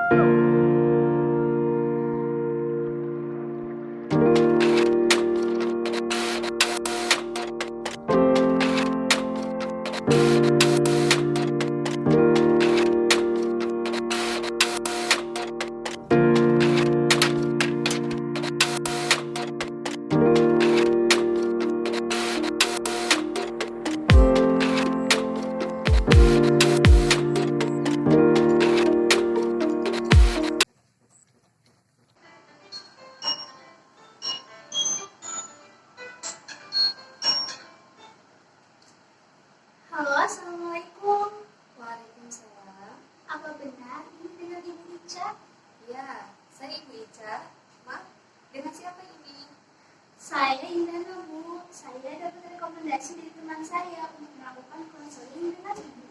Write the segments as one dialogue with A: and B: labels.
A: Halo, Assalamualaikum. Waalaikumsalam. Apa benar ini dengan Ibu Ica?
B: Ya, saya Ibu Ica. Maaf, dengan siapa ini?
A: Saya Indana, Bu. Saya dapat rekomendasi dari teman saya untuk melakukan konseling dengan Ibu.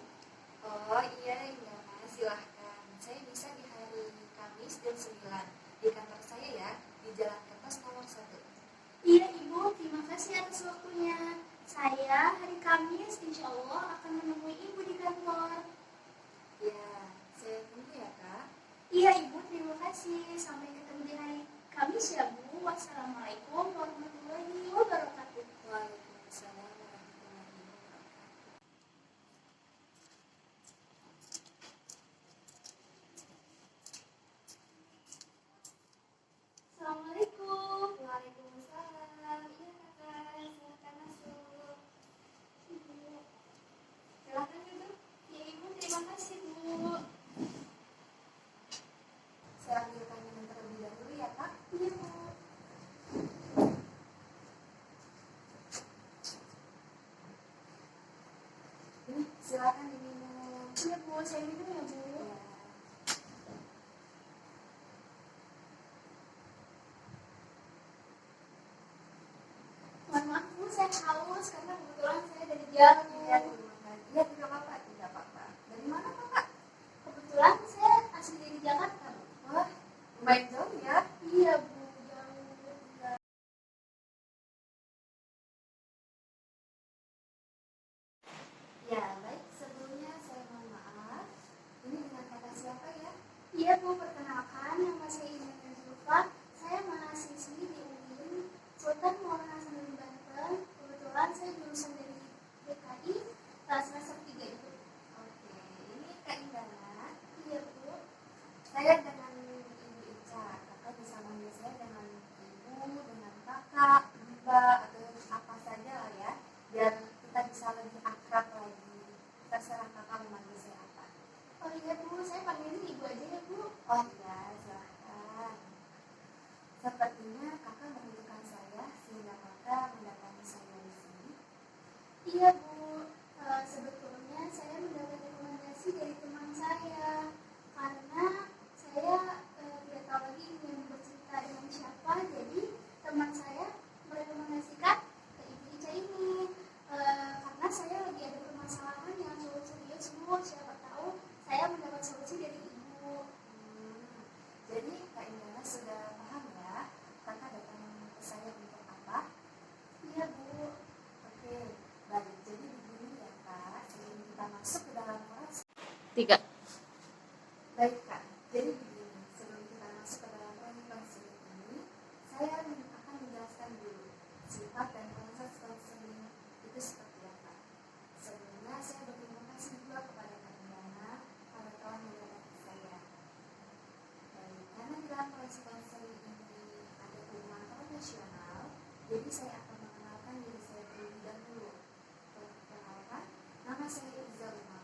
B: Oh iya, Indana, silahkan. Saya bisa di hari Kamis jam 9 di kantor saya ya, di Jalan Kertas nomor 1.
A: Iya, Ibu. Terima kasih atas waktunya. Saya hari Kamis insya Allah akan menemui Ibu di kantor.
B: Ya, saya tunggu ya, Kak.
A: Iya, Ibu. Terima kasih. Sampai ketemu di hari Kamis ya, Bu. Wassalamualaikum warahmatullahi wabarakatuh.
B: Waalaikumsalam warahmatullahi wabarakatuh.
A: Assalamualaikum.
B: Waalaikumsalam. Iya, Kakak, silahkan masuk.
A: Ibu.
B: Silahkan duduk.
A: Ya, Ibu. Terima kasih, Bu.
B: Saya ambilkan minum terlebih dahulu ya, Kak.
A: Iya, Bu.
B: Ini silahkan diminum.
A: Iya, Bu. Saya minum ya, Bu.
B: Ya.
A: Mohon maaf, Bu. Saya haus karena kebetulan saya dari jauh.
B: Iya, tidak apa-apa, tidak apa-apa. Dari mana, Kakak?
A: Kebetulan saya asli dari Jakarta, Bu.
B: Wah, lumayan jauh ya.
A: Iya, Bu. Jauh.
B: Ya, baik. Sebelumnya saya mohon maaf. Ini dengan kakak siapa ya?
A: Iya, Bu. Perkenalkan, nama saya Indana Zulfa. Saya mahasiswi di UIN Sultan Maulana Hasanuddin Banten. Kebetulan saya jurusan dari DKI kelas semester 3 itu.
B: Oke, ini Kak Indana.
A: Iya, Bu.
B: Saya dengan Ibu Ica. Kakak bisa manggil saya dengan Ibu, dengan Kakak, Mbak, atau apa saja lah ya. Biar kita bisa lebih akrab lagi. Terserah Kakak mau manggil saya apa.
A: Oh iya, Bu. Saya panggilnya Ibu aja ya, Bu.
B: Oh iya, silahkan. Sepertinya Kakak membutuhkan saya sehingga Kakak mendatangi saya di sini.
A: Iya, Bu. Sebetulnya saya mendapat rekomendasi dari teman saya karena saya tidak tahu lagi ingin bercerita dengan siapa, jadi teman saya merekomendasikan ke Ibu Ica ini. Karena saya lagi ada permasalahan yang cukup serius, Bu. Siapa tahu saya mendapat solusi dari Ibu.
B: Jadi Kak Indana sudah paham ya, Kakak datang ke saya untuk apa?
A: Iya, Bu.
B: Oke, baik. Jadi begini ya Kak, sebelum kita masuk ke dalam kelas.
C: 3.
B: Baik Kak, jadi begini, sebelum kita masuk ke dalam konseling ini, saya akan menjelaskan dulu sifat dan proses konseling itu seperti apa. Sebelumnya saya berterima kasih juga kepada Kak Indana karena telah mendatangi saya. Baik, karena di dalam proses konseling ini ada hubungan profesional, jadi saya akan mengenalkan diri saya terlebih dahulu. Perkenalkan, nama saya Iza Umama.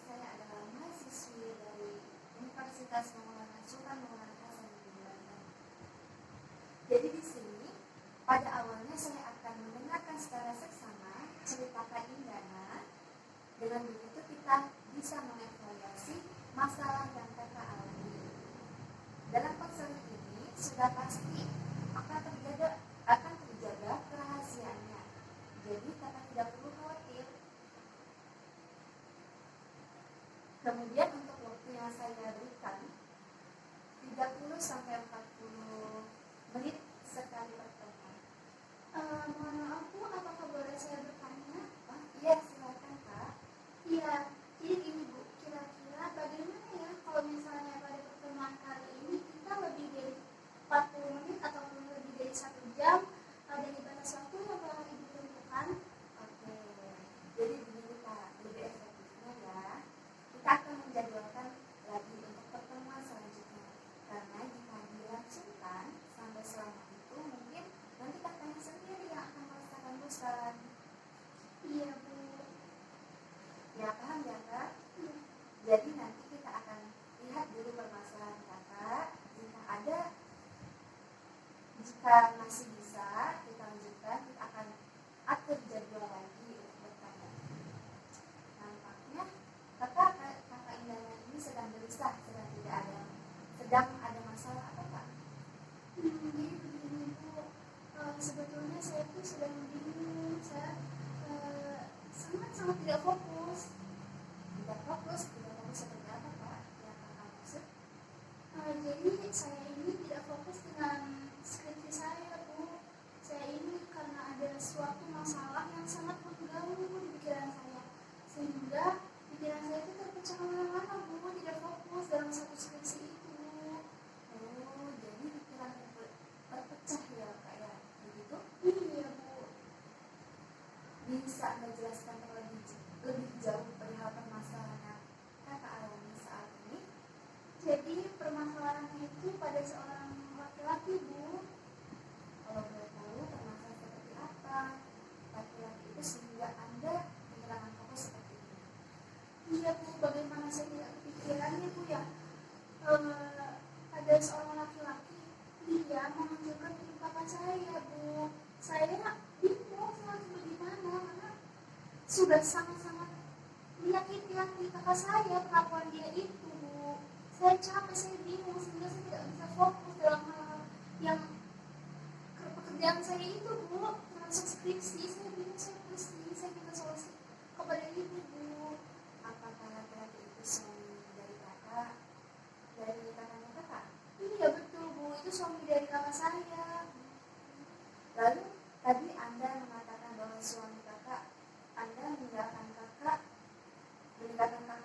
B: Saya adalah mahasiswi dari Universitas Maulana Sultan Maulana Hasanuddin Banten. Jadi di sini pada awalnya saya akan mendengarkan secara seksama cerita Kak Indana. Dengan begitu kita bisa mengevaluasi masalah yang Kakak alami. Dalam konseling ini sudah pasti akan terjaga kerahasiaannya. Jadi Kakak tidak perlu khawatir. Kemudian untuk waktu yang saya berikan 30 sampai 40 menit sekali pertemuan.
A: Mohon maaf, Bu. Apakah boleh saya bertanya?
B: Oh, iya, silakan Kak.
A: Iya, jadi gini, Bu, kira-kira bagaimana ya kalau misalnya pada pertemuan
B: lihat dulu permasalahan kakak. Jika masih bisa kita lanjutkan, kita akan atur jadwal lagi untuk bertanya. Nampaknya kakak Indana ini sedang gelisah, sedang ada masalah apa Kak?
A: Jadi begini Bu, sebetulnya saya tuh sedang bingung, saya sangat tidak fokus.
B: Tidak fokus seperti apa Kak yang kakak maksud?
A: Jadi saya ini tidak fokus dengan skripsi saya Bu. Saya ini karena ada suatu masalah yang sangat mengganggu di pikiran saya, sehingga pikiran saya itu terpecah kemana-mana Bu, tidak fokus dalam satu skripsi itu.
B: Oh, jadi pikiran terpecah ya Kak ya, begitu?
A: Iya Bu.
B: Bisa Anda jelaskan lebih jauh perihal permasalahan yang kakak alami saat ini?
A: Jadi permasalahannya itu pada seorang laki-laki Bu.
B: Kalau boleh tahu permasalahan seperti apa laki-laki itu sehingga Anda kehilangan fokus seperti ini?
A: Iya Bu, bagaimana saya tidak kepikirannya Bu ya. Ada seorang laki-laki, dia menghancurkan hidup kakak saya Bu. Saya bingung harus bagaimana, karena sudah sangat-sangat menyakiti hati kakak saya perlakuan dia itu Bu. Saya capek, saya bingung, sehingga saya tidak bisa fokus dalam hal yang pekerjaan saya itu Bu, termasuk skripsi. Saya bingung, saya pusing, saya minta solusi kepada ibu Bu.
B: Apakah laki-laki itu suami dari kakak? Dari kakaknya kakak?
A: Iya betul Bu, itu suami dari kakak saya.
B: Lalu tadi Anda mengatakan bahwa suami kakak Anda meninggalkan kakak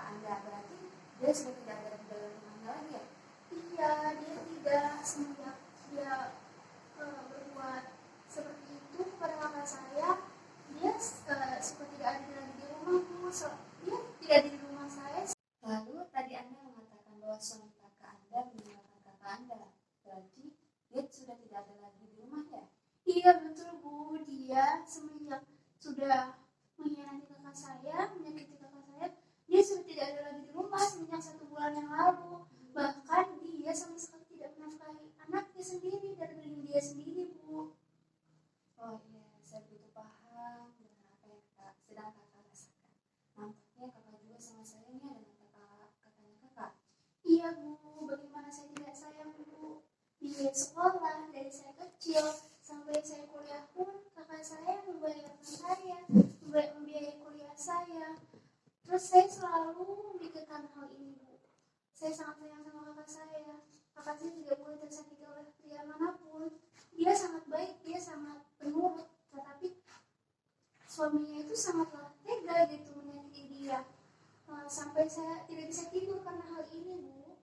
B: Anda, berarti dia sudah tidak ada di dalam rumahnya lagi ya?
A: Iya, dia tidak, semenjak dia berbuat seperti itu kepada kakak saya, dia suka tidak ada lagi di rumah Bu. Dia tidak ada di rumah saya.
B: Lalu tadi Anda mengatakan bahwa suami kakak Anda meninggalkan kakak Anda, berarti dia sudah tidak ada lagi di rumah ya?
A: Iya betul Bu, dia semenjak sudah mengkhianati kakak saya, menyakiti kakak saya, dia sudah tidak ada lagi di rumah semenjak 1 bulan yang lalu. Bahkan dia sama sekali tidak menafkahi anaknya sendiri dari diri dia sendiri Bu.
B: Oh iya, saya begitu paham dengan apa yang sedang kakak rasakan. Nampaknya kakak juga sama sayangnya dengan kakaknya kakak.
A: Iya Bu, bagaimana saya tidak sayang Bu. Biaya sekolah dari saya kecil sampai saya kuliah pun kakak saya membayarkan saya, membiayai kuliah saya. Terus saya selalu memikirkan hal ini Bu. Saya sangat sayang sama kakak saya. Kakak saya tidak boleh tersakiti oleh pria manapun. Dia sangat baik, dia sangat penurut, tetapi suaminya itu sangatlah tega gitu menyakiti dia. Sampai saya tidak bisa tidur karena hal ini Bu.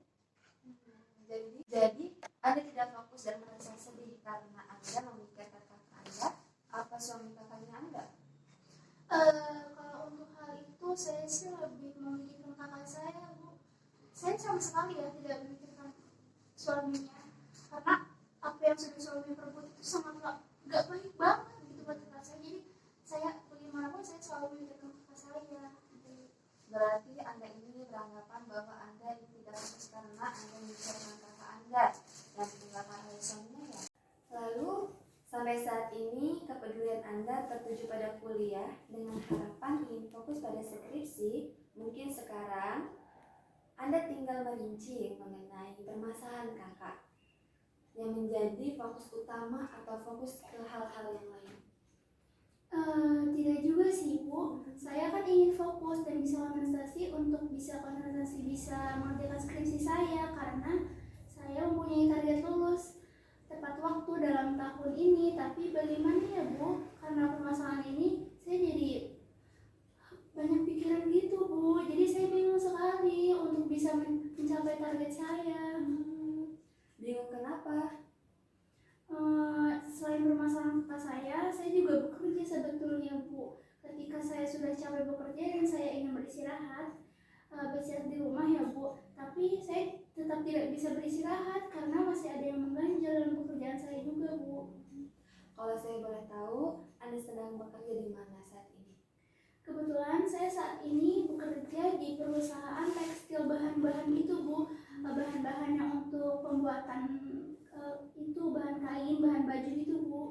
B: Jadi Anda tidak fokus dan merasa sedih karena Anda memikirkan kakak Anda, apa suami kakaknya Anda?
A: Kalau untuk hal itu saya sih lebih memikirkan kakak saya Bu. Saya sama sekali ya tidak memikirkan suaminya, karena apa yang sudah suami perbuat itu sangat gak baik banget gitu buat kakak saya. Jadi saya bagaimanapun saya selalu memikirkan kakak saya.
B: Berarti Anda ini beranggapan bahwa Anda tidak fokus karena Anda memikirkan kakak Anda yang ditinggalkan oleh suaminya ya? Lalu sampai saat ini kepedulian Anda tertuju pada kuliah dengan harapan ingin fokus pada skripsi. Mungkin sekarang Anda tinggal merinci mengenai permasalahan kakak yang menjadi fokus utama atau fokus ke hal-hal yang lain.
A: Tidak juga sih Bu, saya kan ingin fokus dan bisa konsentrasi untuk bisa mengerjakan skripsi saya, karena saya mempunyai target lulus tepat waktu dalam tahun ini. Tapi bagaimana ya Bu, karena permasalahan ini saya jadi banyak pikiran gitu Bu, jadi saya bingung sekali untuk bisa mencapai target saya.
B: Bingung kenapa?
A: Selain permasalahan kakak saya juga bekerja sebetulnya Bu. Ketika saya sudah capek bekerja dan saya ingin beristirahat di rumah ya Bu, tapi saya tetap tidak bisa beristirahat karena masih ada yang mengganjal dalam pekerjaan saya juga Bu.
B: Kalau saya boleh tahu, Anda sedang bekerja di mana saat ini?
A: Kebetulan saya saat ini bekerja di perusahaan tekstil bahan-bahan itu Bu, pembuatan itu bahan kain, bahan baju gitu Bu.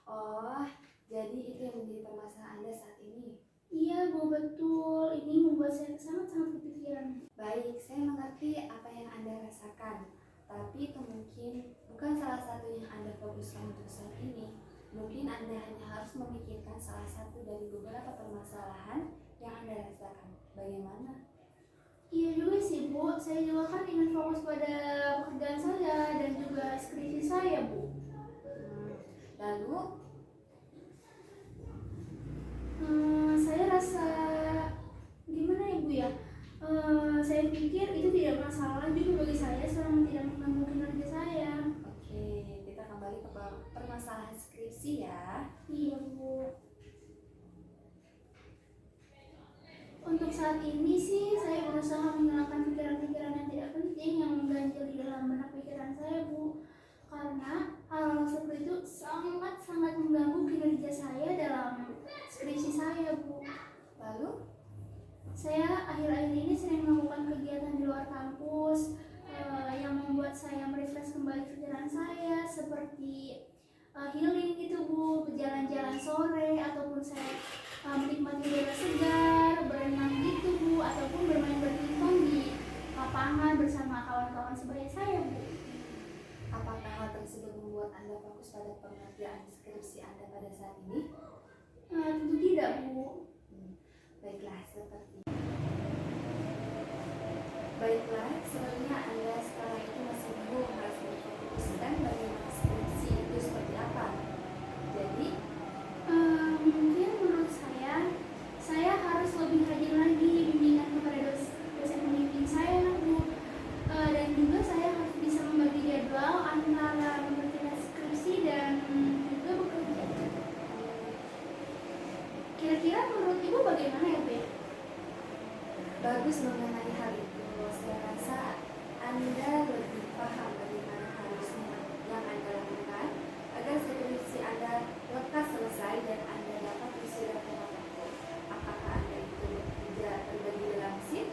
B: Oh, jadi itu yang menjadi permasalahan Anda saat ini.
A: Iya Bu, betul. Ini membuat saya sangat kepikiran.
B: Baik, saya mengerti apa yang Anda rasakan. Tapi itu mungkin bukan salah satu yang Anda fokuskan untuk saat ini. Mungkin Anda hanya harus memikirkan salah satu dari beberapa permasalahan yang Anda rasakan. Bagaimana?
A: Iya juga sih Bu, saya juga kan ingin fokus pada pekerjaan saya dan juga skripsi saya Bu.
B: Lalu,
A: Saya rasa gimana ya Bu ya? Saya pikir itu tidak masalah juga bagi saya selama tidak mengganggu kinerja saya.
B: oke, kita kembali ke permasalahan skripsi ya.
A: Iya Bu. Untuk saat ini sih saya berusaha menghilangkan pikiran-pikiran yang tidak penting yang mengganjal di dalam benak pikiran saya Bu. Karena hal seperti itu sangat mengganggu kinerja saya dalam skripsi saya Bu.
B: Lalu,
A: Saya akhir-akhir ini sering melakukan kegiatan di luar kampus yang membuat saya merefresh kembali pikiran saya seperti healing gitu Bu, berjalan-jalan sore ataupun saya menikmati udara segar, berenang gitu Bu, ataupun bermain badminton di lapangan bersama kawan-kawan sebaya saya Bu.
B: apakah hal tersebut membuat Anda fokus pada pengerjaan skripsi Anda pada saat ini?
A: Tentu tidak Bu.
B: Baiklah, sepertinya Anda sekarang itu masih bingung harus berfokuskan bagaimana skripsi itu seperti apa. Jadi,
A: Mungkin menurut saya harus lebih rajin lagi bimbingan kepada dosen pembimbing saya Bu. Dan juga saya harus bisa membagi jadwal antara mengerjakan skripsi dan juga bekerja. Kira-kira menurut Ibu bagaimana ya Bu ya?
B: bagus mengenai hal itu. Saya rasa Anda lebih paham bagaimana harusnya yang Anda lakukan agar skripsi Anda lekas selesai dan Anda dapat wisuda tepat waktu. Apakah Anda itu bekerja terbagi dalam shift?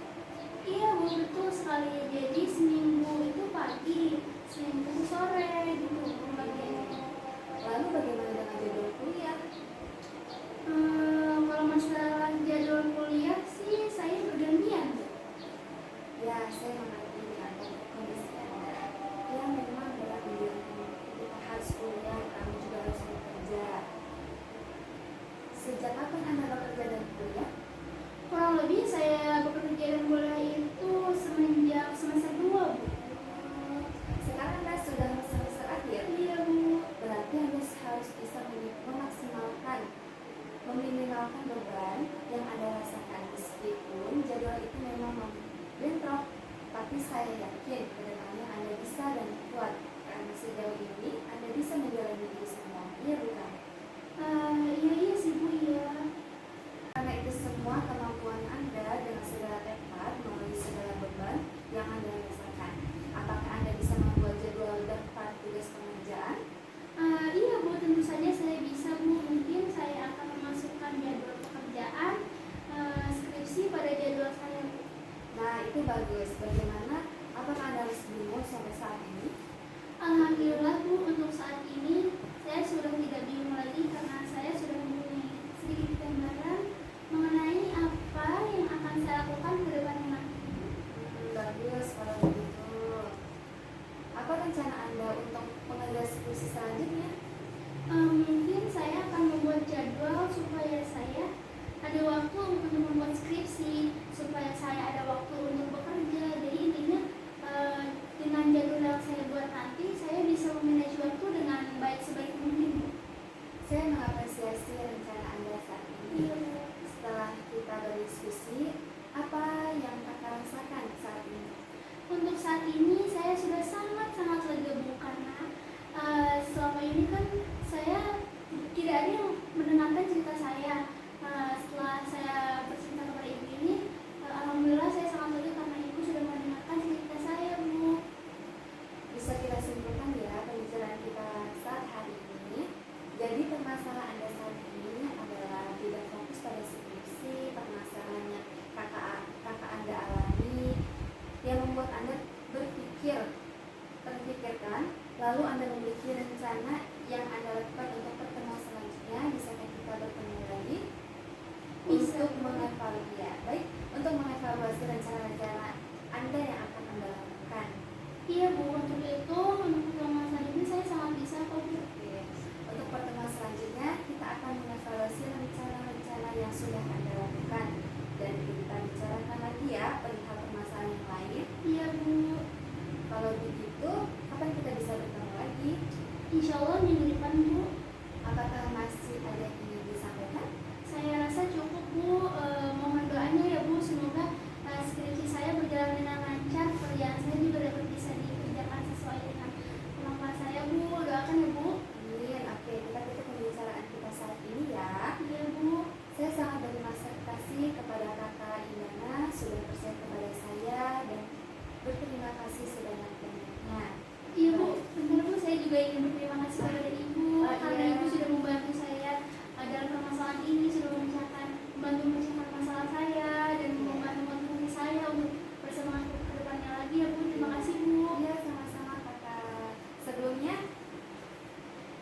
A: Iya Bu, betul sekali. Jadi seminggu itu pagi, seminggu sore gitu pembagiannya.
B: Lalu bagaimana dengan jadwal kuliah?
A: Kalau masalah jadwal kuliah sih saya bergantian.
B: Ya, saya mengerti dengan kondisi Anda. Ya, memang berat menjalani ketika harus kuliah, kami juga harus bekerja. Sejak kapan Anda bekerja dan kuliah?
A: Kurang lebih saya bekerja dan kuliah itu semenjak semester 2 Bu.
B: Sekarang Anda sudah semester akhir.
A: Iya Bu.
B: Berarti Anda harus bisa meminimalkan beban yang Anda rasakan. Meskipun jadwal itu memang bentrok, tapi saya yakin kedepannya Anda bisa dan kuat karena sejauh ini Anda bisa menjalani itu semua. Iya bukan?
A: Iya sih Bu, iya.
B: Karena itu semua kemampuan Anda dengan segala tekad melalui segala beban yang Anda rasakan. Apakah Anda bisa membuat jadwal daftar tugas pengerjaan?
A: Iya Bu, tentu saja saya bisa Bu. Mungkin saya akan memasukkan jadwal pekerjaan skripsi pada jadwal saya Bu.
B: Nah, itu bagus. Bagaimana? Apakah Anda harus bingung sampai saat ini?
A: Alhamdulillah Bu, untuk saat ini saya sudah tidak bingung lagi karena saya sudah mempunyai sedikit gambaran mengenai apa yang akan saya lakukan ke depannya nanti.
B: Bagus kalau begitu. Apa rencana Anda untuk pengerjaan skripsi selanjutnya?
A: Mungkin saya akan membuat jadwal supaya saya ada waktu untuk membuat skripsi, supaya saya ada waktu untuk bekerja. Jadi intinya dengan jadwal yang saya buat nanti saya bisa memanage waktu dengan baik sebaik mungkin.
B: Saya mengatakan Lalu Anda memiliki rencana yang Anda lakukan untuk pertemuan selanjutnya, bisakah kita bertemu lagi
A: Bisa.
B: untuk mengevaluasi baik untuk mengevaluasi rencana-rencana Anda yang akan Anda lakukan.
A: Iya Bu, untuk itu untuk pertemuan selanjutnya saya sangat bisa kok Bu.
B: Oke. Untuk pertemuan selanjutnya kita akan mengevaluasi rencana-rencana yang sudah Anda lakukan dan kita bicarakan lagi ya perihal permasalahan yang lain.
A: Iya Bu.
B: Kalau begitu, kapan kita bisa bertemu lagi?
A: Insya Allah minggu depan Bu.
B: Apakah masih ada yang ingin disampaikan?
A: Saya rasa cukup Bu. Mohon doanya ya Bu, semoga skripsi saya berjalan dengan lancar, pekerjaan saya juga dapat bisa dikerjakan sesuai dengan kemampuan saya Bu. Doakan ya Bu.
B: Amin. Oke, kita tutup pembicaraan kita saat ini ya.
A: Iya Bu.
B: Saya sangat berterima kasih kepada Kakak Indana sudah percaya kepada saya dan berterima kasih sebanyak-banyaknya.
A: Iya Bu, benar Bu, saya juga ingin berterima kasih kepada Ibu karena
B: iya.
A: Ibu sudah membantu saya dalam permasalahan ini, sudah membantu memecahkan masalah saya dan membantu motivasi saya untuk bersemangat ke depannya lagi ya Bu. Terima kasih Bu.
B: Iya, sama-sama Kakak. Sebelumnya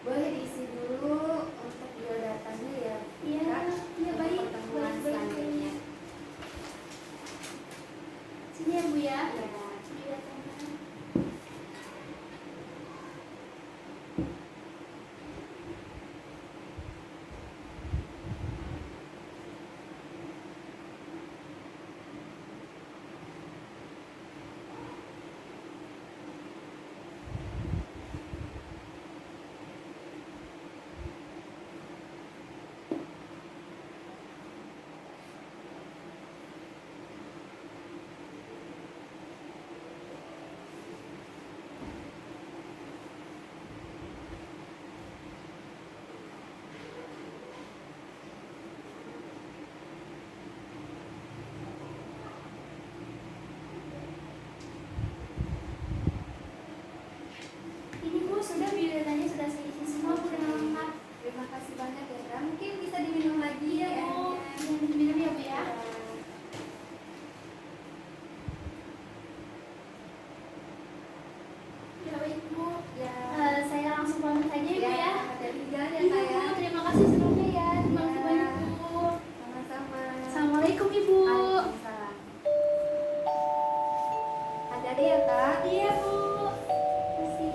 B: boleh diisi dulu untuk biodatanya ya.
A: Iya,
B: Kak,
A: iya
B: untuk
A: baik.
B: pertemuan
A: Baik.
B: selanjutnya.
A: Sini ya Bu ya.
B: Ya.
A: Biodatanya. Ini Bu, sudah biodatanya sudah saya isi semua Bu dengan lengkap.
B: Terima kasih banyak ya Kak. Mungkin bisa diminum lagi
A: Iya
B: ya.
A: Bu, yang diminum ya Bu ya. Ya baik Bu.
B: Ya.
A: Saya langsung pamit saja ya Bu ya.
B: Ada tinggal ya
A: Iya
B: Kak ya.
A: Bu, terima kasih sebelumnya ya. Terima kasih
B: Iya.
A: banyak Bu.
B: Sama-sama.
A: Assalamualaikum Ibu.
B: Waalaikumsalam. Hati-hati ya Kak.
A: Iya Bu. Kasih.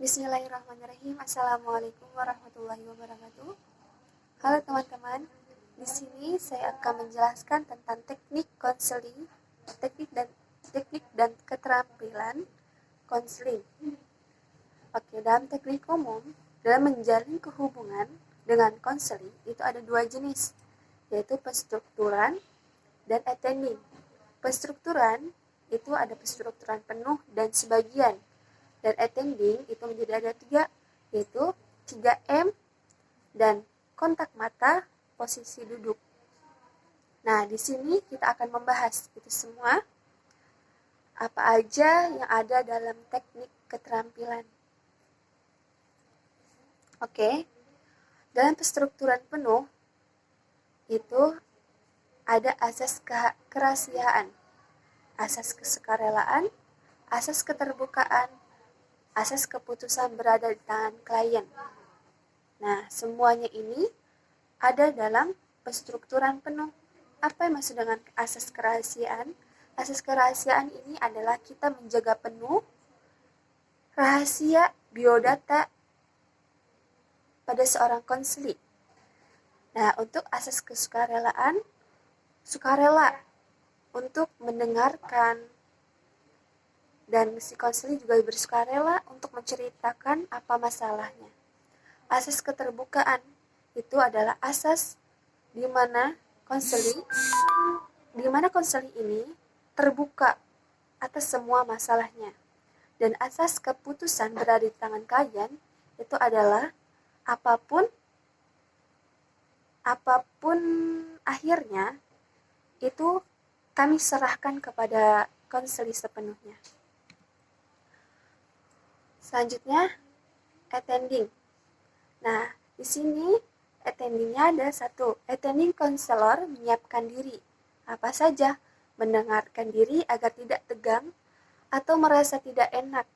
C: Bismillahirrahmanirrahim. Assalamualaikum warahmatullahi wabarakatuh. Halo teman-teman, di sini saya akan menjelaskan tentang teknik konseling teknik dan keterampilan konseling. Oke, dalam teknik umum, dalam menjalin hubungan dengan konseling itu ada dua jenis, yaitu penstrukturan dan attending. Penstrukturan itu ada penstrukturan penuh dan sebagian, dan attending itu menjadi ada tiga, yaitu 3M dan kontak mata, posisi duduk. Nah, di sini kita akan membahas itu semua, apa aja yang ada dalam teknik keterampilan. Oke, dalam penstrukturan penuh itu ada asas kerahasiaan, asas kesukarelaan, asas keterbukaan, asas keputusan berada di tangan klien. Nah, semuanya ini ada dalam penstrukturan penuh. Apa yang maksud dengan asas kerahasiaan? Asas kerahasiaan ini adalah kita menjaga penuh rahasia biodata pada seorang konseling. Nah, untuk asas kesukarelaan, sukarela untuk mendengarkan, dan si konseling juga bersukarela untuk menceritakan apa masalahnya. Asas keterbukaan itu adalah asas di mana konseling ini terbuka atas semua masalahnya. Dan asas keputusan berada di tangan klien itu adalah apapun akhirnya itu kami serahkan kepada konseling sepenuhnya. Selanjutnya, attending. Nah, di sini attendingnya ada satu. Attending konselor menyiapkan diri. Apa saja? Mendengarkan diri agar tidak tegang atau merasa tidak enak.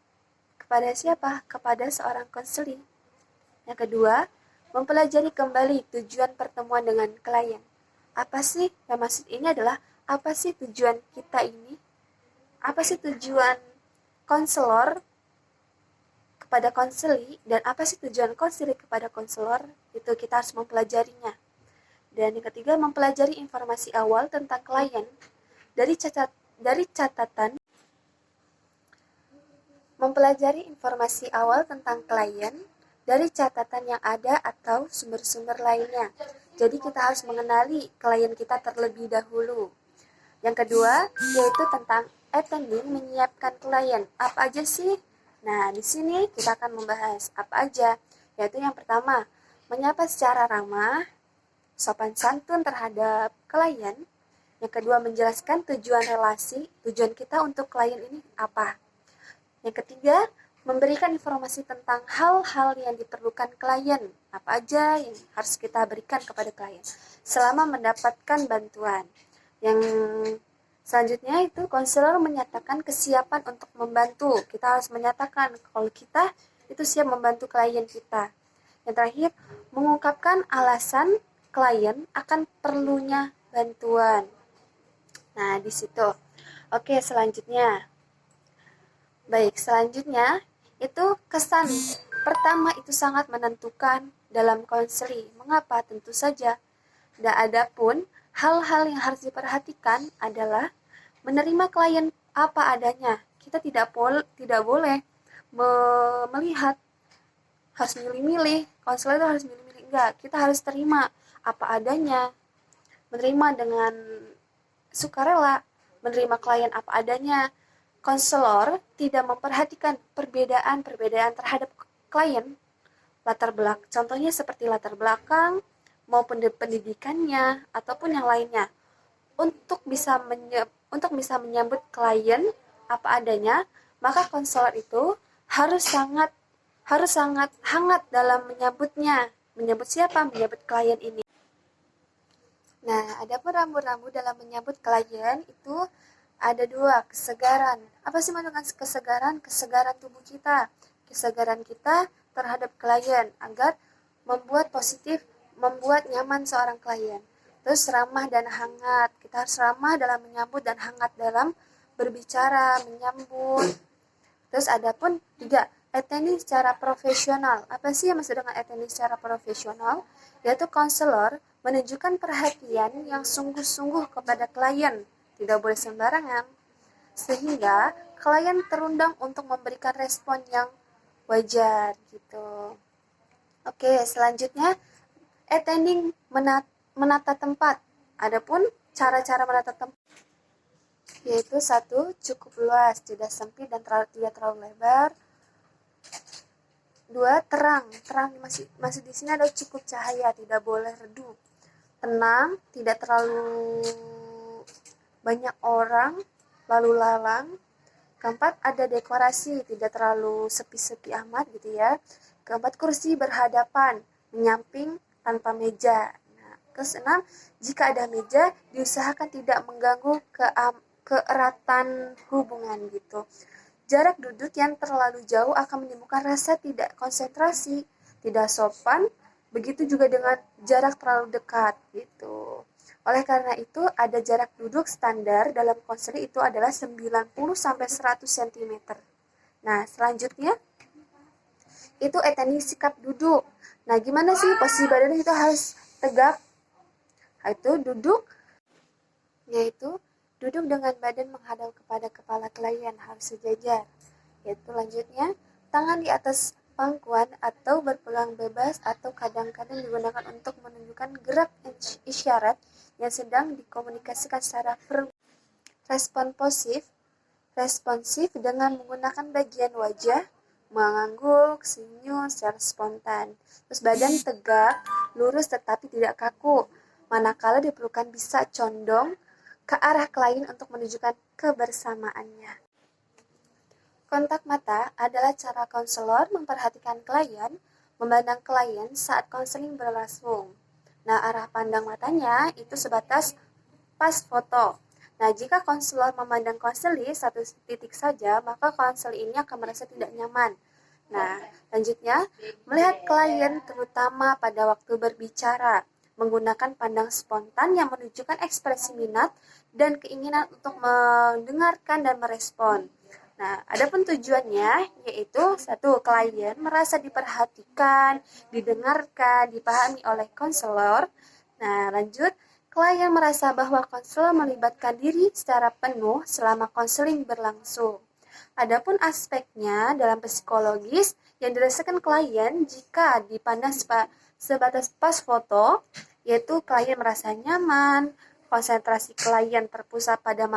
C: Kepada siapa? Kepada seorang konseling. Yang kedua, mempelajari kembali tujuan pertemuan dengan klien. Apa sih? Yang maksud ini adalah apa sih tujuan kita ini? Apa sih tujuan konselor kepada konseli, dan apa sih tujuan konseli kepada konselor? Itu kita harus mempelajarinya. Dan yang ketiga, mempelajari informasi awal tentang klien dari catatan yang ada atau sumber-sumber lainnya. Jadi kita harus mengenali klien kita terlebih dahulu. Yang kedua, yaitu tentang attending menyiapkan klien. Apa aja sih? Nah, di sini kita akan membahas apa aja, yaitu yang pertama, menyapa secara ramah, sopan santun terhadap klien. Yang kedua, menjelaskan tujuan kita untuk klien ini apa. Yang ketiga, memberikan informasi tentang hal-hal yang diperlukan klien, apa aja yang harus kita berikan kepada klien selama mendapatkan bantuan. Yang selanjutnya itu konselor menyatakan kesiapan untuk membantu. Kita harus menyatakan kalau kita itu siap membantu klien kita. Yang terakhir, mengungkapkan alasan klien akan perlunya bantuan. Nah, di situ. Oke, selanjutnya. Baik, selanjutnya itu kesan. Pertama itu sangat menentukan dalam konseling. Mengapa? Tentu saja. Dan adapun hal-hal yang harus diperhatikan adalah menerima klien apa adanya. Kita tidak boleh melihat harus milih-milih. Konselor itu harus milih-milih, enggak. Kita harus terima apa adanya. Menerima dengan sukarela, menerima klien apa adanya. Konselor tidak memperhatikan perbedaan terhadap klien, contohnya seperti latar belakang maupun pendidikannya ataupun yang lainnya. Untuk bisa menyambut klien apa adanya, maka konselor itu harus sangat hangat dalam menyambutnya. Menyambut siapa? Menyambut klien ini. Nah, adapun rambu-rambu dalam menyambut klien itu ada dua, kesegaran. Apa sih maksudnya kesegaran? Kesegaran tubuh kita. Kesegaran kita terhadap klien agar membuat nyaman seorang klien. Terus ramah dan hangat. Kita harus ramah dalam menyambut dan hangat dalam berbicara, menyambut. Terus adapun tiga, attending secara profesional. Apa sih yang maksud dengan attending secara profesional? Yaitu konselor menunjukkan perhatian yang sungguh-sungguh kepada klien tidak boleh sembarangan. Sehingga klien terundang untuk memberikan respon yang wajar gitu. Oke, selanjutnya attending menata tempat. Adapun cara-cara menata tempat yaitu 1. Cukup luas, tidak sempit dan tidak terlalu lebar. 2. Terang masih di sini ada cukup cahaya, tidak boleh redup. Tenang, tidak terlalu banyak orang lalu lalang. Keempat, ada dekorasi, tidak terlalu sepi-sepi amat gitu ya. Keempat, kursi berhadapan, menyamping tanpa meja. Nah, keenam, jika ada meja, diusahakan tidak mengganggu keeratan hubungan gitu. Jarak duduk yang terlalu jauh akan menimbulkan rasa tidak konsentrasi, tidak sopan, begitu juga dengan jarak terlalu dekat gitu. Oleh karena itu, ada jarak duduk standar dalam konseling itu adalah 90-100 cm. Nah, selanjutnya itu attending sikap duduk. Nah, gimana sih posisi badan itu harus tegak? Itu duduk, yaitu duduk dengan badan menghadap kepada kepala klien, harus sejajar. Yaitu lanjutnya, tangan di atas pangkuan atau berpegang bebas atau kadang-kadang digunakan untuk menunjukkan gerak isyarat yang sedang dikomunikasikan secara responsif dengan menggunakan bagian wajah, mengangguk, senyum secara spontan. Terus badan tegak, lurus tetapi tidak kaku. Manakala diperlukan bisa condong ke arah klien untuk menunjukkan kebersamaannya. Kontak mata adalah cara konselor memperhatikan klien, memandang klien saat konseling berlangsung. Nah, arah pandang matanya itu sebatas pas foto. Nah, jika konselor memandang konseli satu titik saja, maka konseli ini akan merasa tidak nyaman. Nah, lanjutnya, melihat klien terutama pada waktu berbicara, menggunakan pandang spontan yang menunjukkan ekspresi minat dan keinginan untuk mendengarkan dan merespon. Nah, adapun tujuannya yaitu 1. Klien merasa diperhatikan, didengarkan, dipahami oleh konselor. Nah, lanjut, klien merasa bahwa konselor melibatkan diri secara penuh selama konseling berlangsung. Adapun aspeknya dalam psikologis yang dirasakan klien jika dipandang sebatas pas foto, yaitu klien merasa nyaman, konsentrasi klien terpusat pada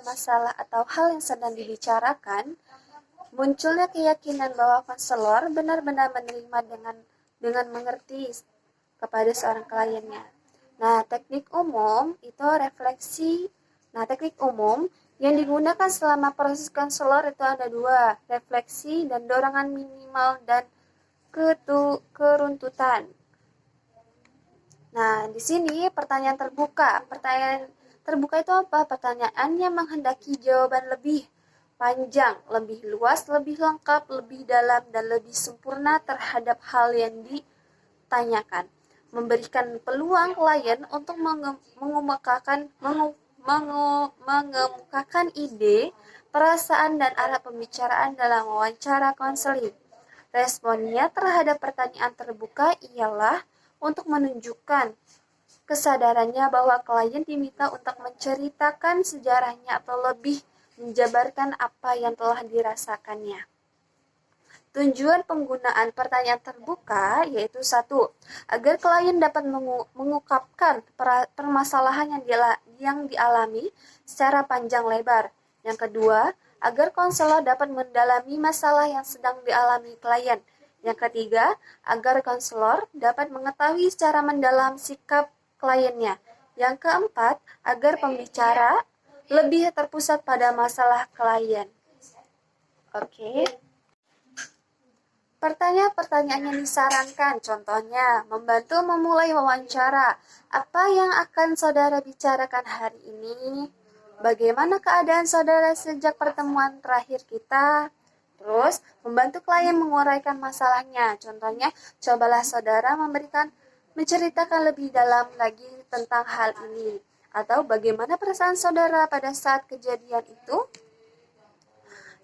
C: masalah atau hal yang sedang dibicarakan, munculnya keyakinan bahwa konselor benar-benar menerima dengan mengerti kepada seorang kliennya. Nah, teknik umum yang digunakan selama proses konselor itu ada 2, refleksi dan dorongan minimal dan keruntutan. Nah, di sini pertanyaan terbuka. Pertanyaan terbuka itu apa? Pertanyaan yang menghendaki jawaban lebih panjang, lebih luas, lebih lengkap, lebih dalam, dan lebih sempurna terhadap hal yang ditanyakan. Memberikan peluang klien untuk mengemukakan ide, perasaan, dan arah pembicaraan dalam wawancara konseling. Responnya terhadap pertanyaan terbuka ialah untuk menunjukkan kesadarannya bahwa klien diminta untuk menceritakan sejarahnya atau lebih menjabarkan apa yang telah dirasakannya. Tujuan penggunaan pertanyaan terbuka yaitu 1. Agar klien dapat mengungkapkan permasalahan yang dialami secara panjang lebar. Yang kedua, agar konselor dapat mendalami masalah yang sedang dialami klien. Yang ketiga, agar konselor dapat mengetahui secara mendalam sikap kliennya. Yang keempat, agar pembicara lebih terpusat pada masalah klien. Oke. Pertanyaan-pertanyaan yang disarankan, contohnya, membantu memulai wawancara. Apa yang akan saudara bicarakan hari ini? Bagaimana keadaan saudara sejak pertemuan terakhir kita? Terus, membantu klien menguraikan masalahnya. Contohnya, cobalah saudara menceritakan lebih dalam lagi tentang hal ini. Atau bagaimana perasaan saudara pada saat kejadian itu?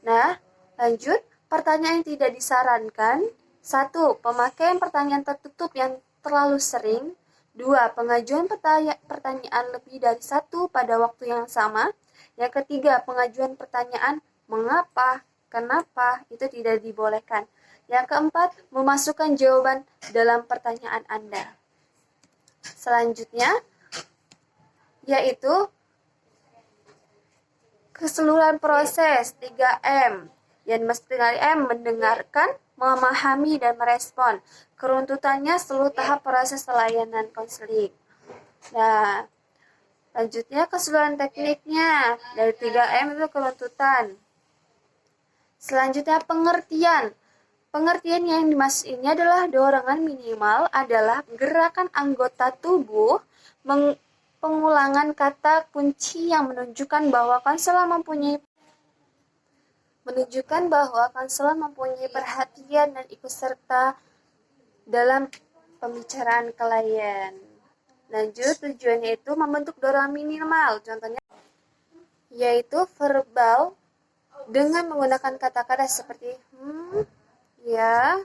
C: Nah, lanjut. Pertanyaan yang tidak disarankan. 1. Pemakaian pertanyaan tertutup yang terlalu sering. 2. Pengajuan pertanyaan lebih dari satu pada waktu yang sama. Yang ketiga, pengajuan pertanyaan mengapa, kenapa, itu tidak dibolehkan. Yang keempat, memasukkan jawaban dalam pertanyaan Anda. Selanjutnya, yaitu keseluruhan proses 3M. Yang mesti M, mendengarkan, memahami, dan merespon. Keruntutannya seluruh tahap proses layanan konseling. Nah, lanjutnya keseluruhan tekniknya. Dari 3M itu keruntutan. Selanjutnya pengertian. Pengertian yang dimaksud ini adalah dorongan minimal adalah gerakan anggota tubuh, pengulangan kata kunci yang menunjukkan bahwa konselor mempunyai perhatian dan ikut serta dalam pembicaraan klien. Lanjut, tujuannya itu membentuk dorongan minimal, contohnya yaitu verbal dengan menggunakan kata-kata seperti ya,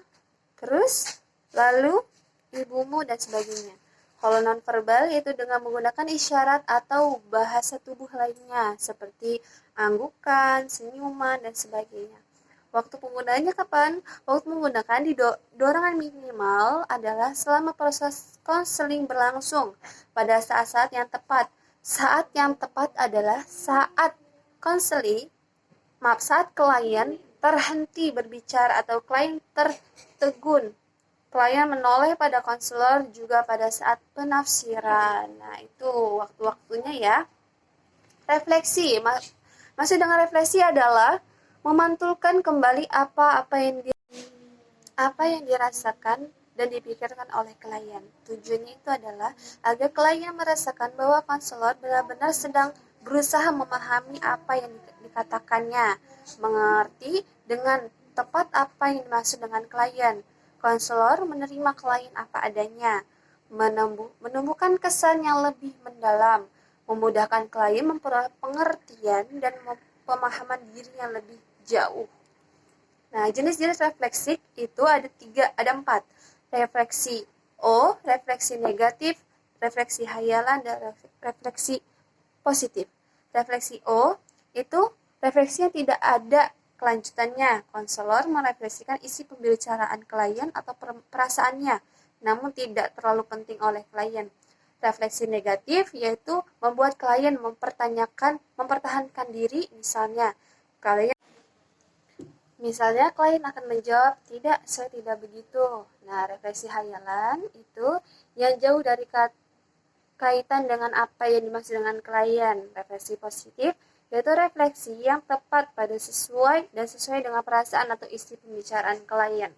C: terus, lalu, ibumu, dan sebagainya. Kalau non-verbal yaitu dengan menggunakan isyarat atau bahasa tubuh lainnya seperti anggukan, senyuman, dan sebagainya. Waktu penggunaannya kapan? Waktu menggunakan di dorongan minimal adalah selama proses konseling berlangsung pada saat-saat yang tepat. Saat yang tepat adalah saat saat klien terhenti berbicara atau klien tertegun. Klien menoleh pada konselor juga pada saat penafsiran. Nah, itu waktu-waktunya ya. Refleksi. Maksud dengan refleksi adalah memantulkan kembali apa yang dirasakan dan dipikirkan oleh klien. Tujuannya itu adalah agar klien merasakan bahwa konselor benar-benar sedang berusaha memahami apa yang dikatakannya, mengerti dengan tepat apa yang dimaksud dengan klien. Konselor menerima klien apa adanya, menumbuhkan kesan yang lebih mendalam, memudahkan klien memperoleh pengertian dan pemahaman diri yang lebih jauh. Nah, jenis-jenis refleksi itu ada 4. Refleksi O, refleksi negatif, refleksi hayalan, dan refleksi positif. Refleksi O itu refleksi yang tidak ada kelanjutannya. Konselor merefleksikan isi pembicaraan klien atau perasaannya, namun tidak terlalu penting oleh klien. Refleksi negatif yaitu membuat klien mempertahankan diri, misalnya klien akan menjawab, tidak, saya tidak begitu. Nah, refleksi hayalan itu yang jauh dari kaitan dengan apa yang dimaksud dengan klien. Refleksi positif yaitu refleksi yang tepat sesuai dengan perasaan atau isi pembicaraan klien.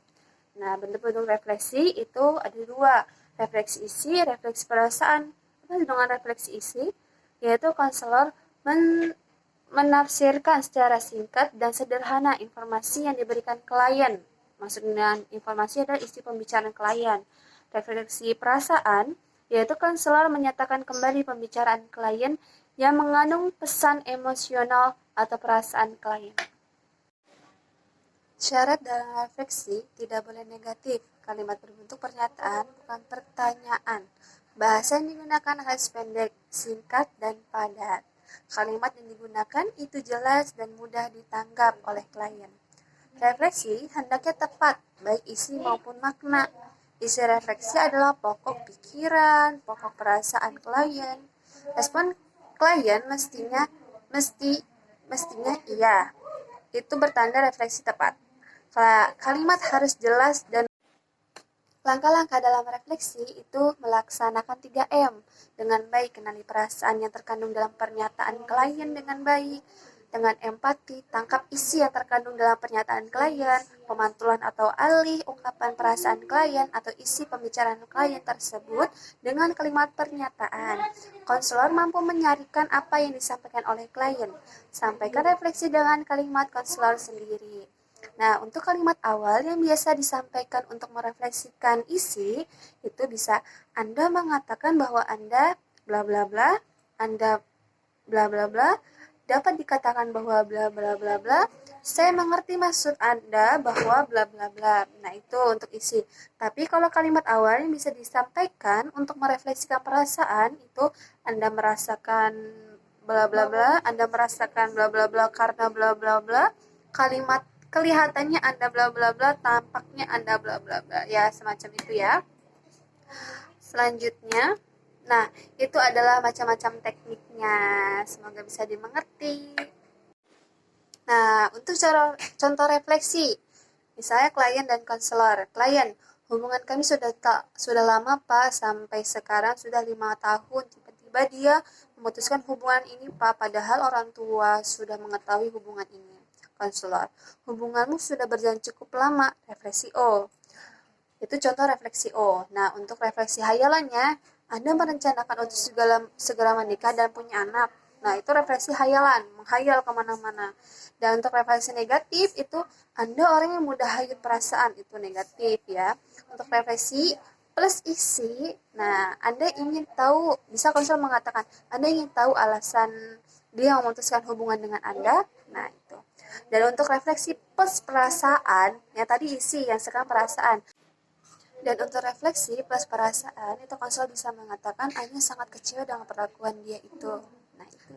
C: Nah, bentuk-bentuk refleksi itu ada 2, refleksi isi, refleksi perasaan. Apa dengan refleksi isi? Yaitu konselor menafsirkan secara singkat dan sederhana informasi yang diberikan klien. Maksud dengan informasi adalah isi pembicaraan klien. Refleksi perasaan yaitu konselor menyatakan kembali pembicaraan klien yang mengandung pesan emosional atau perasaan klien. Syarat dalam refleksi tidak boleh negatif. Kalimat berbentuk pernyataan, bukan pertanyaan. Bahasa yang digunakan harus pendek, singkat, dan padat. Kalimat yang digunakan itu jelas dan mudah ditanggap oleh klien. Refleksi hendaknya tepat, baik isi maupun makna. Isi refleksi adalah pokok pikiran, pokok perasaan klien. Respon klien mestinya iya. Itu bertanda refleksi tepat. Kalimat harus jelas dan langkah-langkah dalam refleksi itu melaksanakan 3M dengan baik, kenali perasaan yang terkandung dalam pernyataan klien dengan baik, dengan empati, tangkap isi yang terkandung dalam pernyataan klien, pemantulan atau alih ungkapan perasaan klien atau isi pembicaraan klien tersebut dengan kalimat pernyataan. Konselor mampu menyarikan apa yang disampaikan oleh klien. Sampaikan refleksi dengan kalimat konselor sendiri. Nah, untuk kalimat awal yang biasa disampaikan untuk merefleksikan isi, itu bisa Anda mengatakan bahwa Anda bla bla bla, Anda bla bla bla, dapat dikatakan bahwa bla bla bla bla, Saya mengerti maksud Anda bahwa bla bla bla. Nah, itu untuk isi. Tapi kalau kalimat awalnya bisa disampaikan untuk merefleksikan perasaan, itu Anda merasakan bla bla bla, Anda merasakan bla bla bla karena bla bla bla. Kalimat kelihatannya Anda bla bla bla, tampaknya Anda bla bla bla. Ya, semacam itu ya. Selanjutnya, nah, itu adalah macam-macam tekniknya. Semoga bisa dimengerti. Nah, untuk contoh refleksi, misalnya klien dan konselor. Klien, hubungan kami sudah lama Pak, sampai sekarang sudah 5 tahun. Tiba-tiba dia memutuskan hubungan ini Pak, padahal orang tua sudah mengetahui hubungan ini. Konselor, hubunganmu sudah berjalan cukup lama. Refleksi O. Itu contoh refleksi O. Nah, untuk refleksi hayalannya, Anda merencanakan untuk segera menikah dan punya anak. Nah, itu refleksi hayalan, menghayal kemana-mana. Dan untuk refleksi negatif, itu Anda orang yang mudah hanyut perasaan, itu negatif ya. Untuk refleksi plus isi, nah Anda ingin tahu, bisa konsul mengatakan, Anda ingin tahu alasan dia memutuskan hubungan dengan Anda. Nah, itu. Dan untuk refleksi plus perasaan, yang tadi isi, yang sekarang perasaan. Dan untuk refleksi plus perasaan, itu konsul bisa mengatakan Anda sangat kecewa dengan perlakuan dia itu. Nah, itu.